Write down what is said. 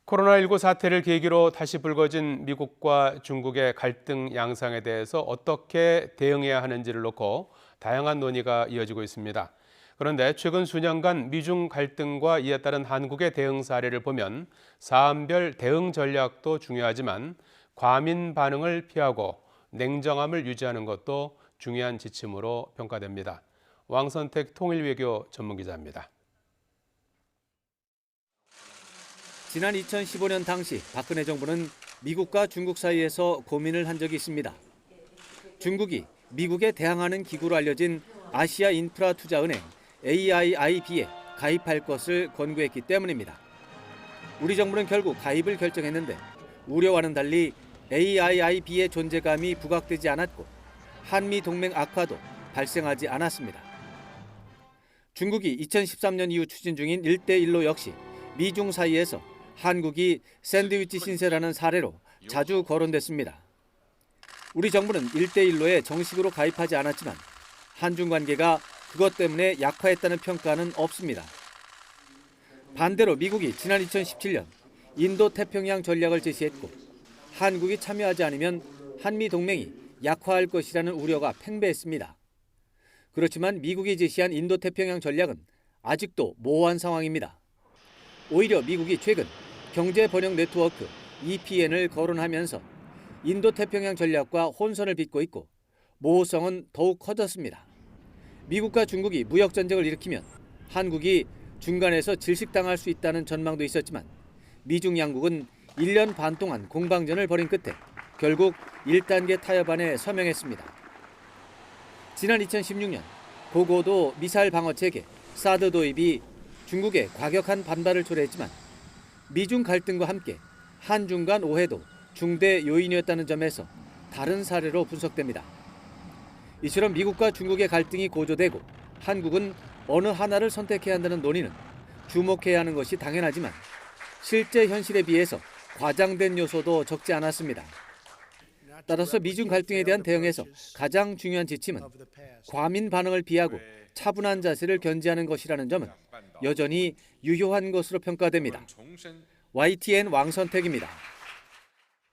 코로나19 사태를 계기로 다시 불거진 미국과 중국의 갈등 양상에 대해서 어떻게 대응해야 하는지를 놓고 다양한 논의가 이어지고 있습니다. 그런데 최근 수년간 미중 갈등과 이에 따른 한국의 대응 사례를 보면 사안별 대응 전략도 중요하지만 과민 반응을 피하고 냉정함을 유지하는 것도 중요한 지침으로 평가됩니다. 왕선택 통일외교 전문기자입니다. 지난 2015년 당시 박근혜 정부는 미국과 중국 사이에서 고민을 한 적이 있습니다. 중국이 미국에 대항하는 기구로 알려진 아시아 인프라 투자은행 AIIB에 가입할 것을 권고했기 때문입니다. 우리 정부는 결국 가입을 결정했는데 우려와는 달리 AIIB의 존재감이 부각되지 않았고 한미 동맹 악화도 발생하지 않았습니다. 중국이 2013년 이후 추진 중인 1대1로 역시 미중 사이에서 한국이 샌드위치 신세라는 사례로 자주 거론됐습니다. 우리 정부는 1대1로에 정식으로 가입하지 않았지만 한중 관계가 그것 때문에 약화했다는 평가는 없습니다. 반대로 미국이 지난 2017년 인도태평양 전략을 제시했고 한국이 참여하지 않으면 한미 동맹이 약화할 것이라는 우려가 팽배했습니다. 그렇지만 미국이 제시한 인도태평양 전략은 아직도 모호한 상황입니다. 오히려 미국이 최근 경제번영 네트워크 EPN을 거론하면서 인도태평양 전략과 혼선을 빚고 있고 모호성은 더욱 커졌습니다. 미국과 중국이 무역전쟁을 일으키면 한국이 중간에서 질식당할 수 있다는 전망도 있었지만 미중 양국은 1년 반 동안 공방전을 벌인 끝에 결국 1단계 타협안에 서명했습니다. 지난 2016년 고고도 미사일 방어체계 사드 도입이 중국의 과격한 반발을 초래했지만 미중 갈등과 함께 한중 간 오해도 중대 요인이었다는 점에서 다른 사례로 분석됩니다. 이처럼 미국과 중국의 갈등이 고조되고 한국은 어느 하나를 선택해야 한다는 논의는 주목해야 하는 것이 당연하지만 실제 현실에 비해서 과장된 요소도 적지 않았습니다. 따라서 미중 갈등에 대한 대응에서 가장 중요한 지침은 과민 반응을 피하고 차분한 자세를 견지하는 것이라는 점은 여전히 유효한 것으로 평가됩니다. YTN 왕선택입니다.